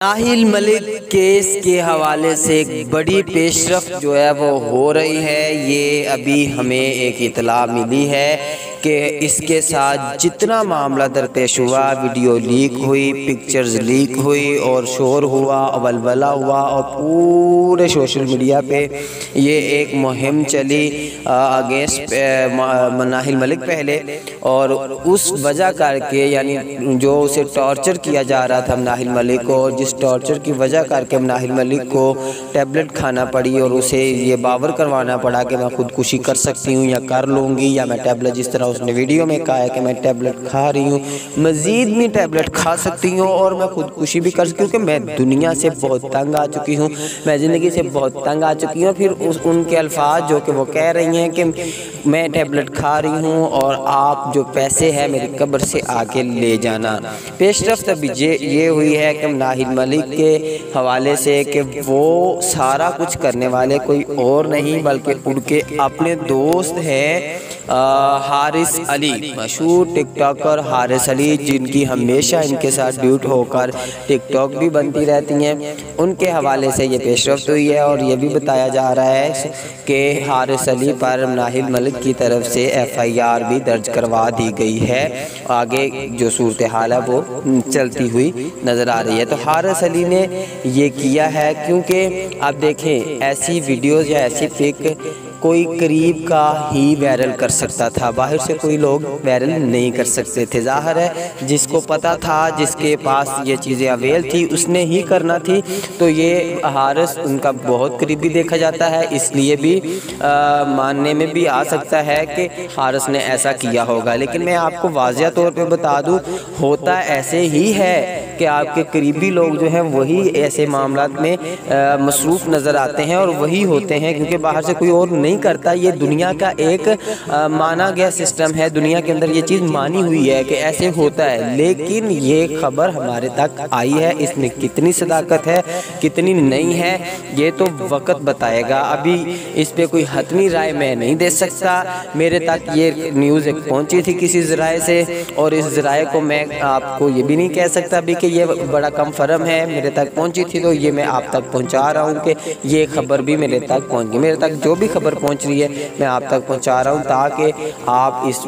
Nahil Malik case के हवाले से एक बड़ी पेशरफ्त जो है वो हो रही है। ये अभी हमें एक इत्तला मिली है कि इसके साथ जितना मामला दरपेश हुआ, वीडियो लीक हुई, पिक्चर्स लीक हुई और शोर हुआ, वलवला हुआ और पूरे सोशल मीडिया पे ये एक मुहिम चली अगेंस्ट नाहिल मलिक पहले, और उस वजह करके यानी जो उसे टॉर्चर किया जा रहा था नाहिल मलिक को, जिस टॉर्चर की वजह करके नाहिल मलिक को टैबलेट खाना पड़ी और उसे ये बावर करवाना पड़ा कि मैं खुदकुशी कर सकती हूँ या कर लूँगी, या मैं टैबलेट, जिस तरह उसने वीडियो में कहा है कि मैं टैबलेट खा रही हूँ, मज़ीद भी टैबलेट खा सकती हूँ और मैं खुदकुशी भी कर सकती हूँ, क्योंकि मैं दुनिया से बहुत तंग आ चुकी हूँ, मैं ज़िंदगी से बहुत तंग आ चुकी हूँ। फिर उनके अल्फाज जो कि वो कह रही हैं कि मैं टैबलेट खा रही हूँ और आप जो पैसे हैं मेरी कब्र से आके ले जाना। पेशरफ्त अभी ये हुई है कि नाहिल मलिक के हवाले से कि वो सारा कुछ करने वाले कोई और नहीं बल्कि उनके अपने दोस्त हैं हारिस अली, मशहूर टिकटॉकर हारिस अली, जिनकी हमेशा इनके साथ ड्यूट होकर टिकटॉक भी बनती रहती हैं। उनके हवाले से ये पेशरफ्त हुई है और ये भी बताया जा रहा है कि हारिस अली पर नाहिल मलिक की तरफ से FIR भी दर्ज करवा दी गई है। आगे जो सूरत हाल है वो चलती हुई नज़र आ रही है। तो हारिस अली ने ये किया है क्योंकि आप देखें ऐसी वीडियोज़ या ऐसी पिक कोई करीब का ही वायरल कर सकता था, बाहर से कोई लोग वायरल नहीं कर सकते थे। ज़ाहिर है जिसको पता था, जिसके पास ये चीज़ें अवेल थी, उसने ही करना थी। तो ये हारिस उनका बहुत करीबी देखा जाता है, इसलिए भी मानने में भी आ सकता है कि हारिस ने ऐसा किया होगा। लेकिन मैं आपको वाज़िया तौर पे बता दूँ, होता ऐसे ही है कि आपके करीबी लोग जो हैं वही ऐसे मामलात में मसरूफ़ नज़र आते हैं और वही होते हैं, क्योंकि बाहर से कोई और नहीं करता। ये दुनिया का एक माना गया सिस्टम है, दुनिया के अंदर ये चीज़ मानी हुई है कि ऐसे होता है। लेकिन ये खबर हमारे तक आई है, इसमें कितनी सदाकत है कितनी नहीं है ये तो वक्त बताएगा। अभी इस पे कोई हतमी राय मैं नहीं दे सकता। मेरे तक ये न्यूज़ एक पहुंची थी किसी ज़राए से, और इस ज़राए को मैं आपको ये भी नहीं कह सकता अभी कि ये बड़ा कम फर्म है, मेरे तक पहुंची थी तो ये मैं आप तक पहुंचा रहा हूँ कि ये खबर भी मेरे तक पहुंच गई। मेरे तक जो भी खबर पहुंच रही है मैं आप तक पहुंचा रहा हूं ताकि आप इस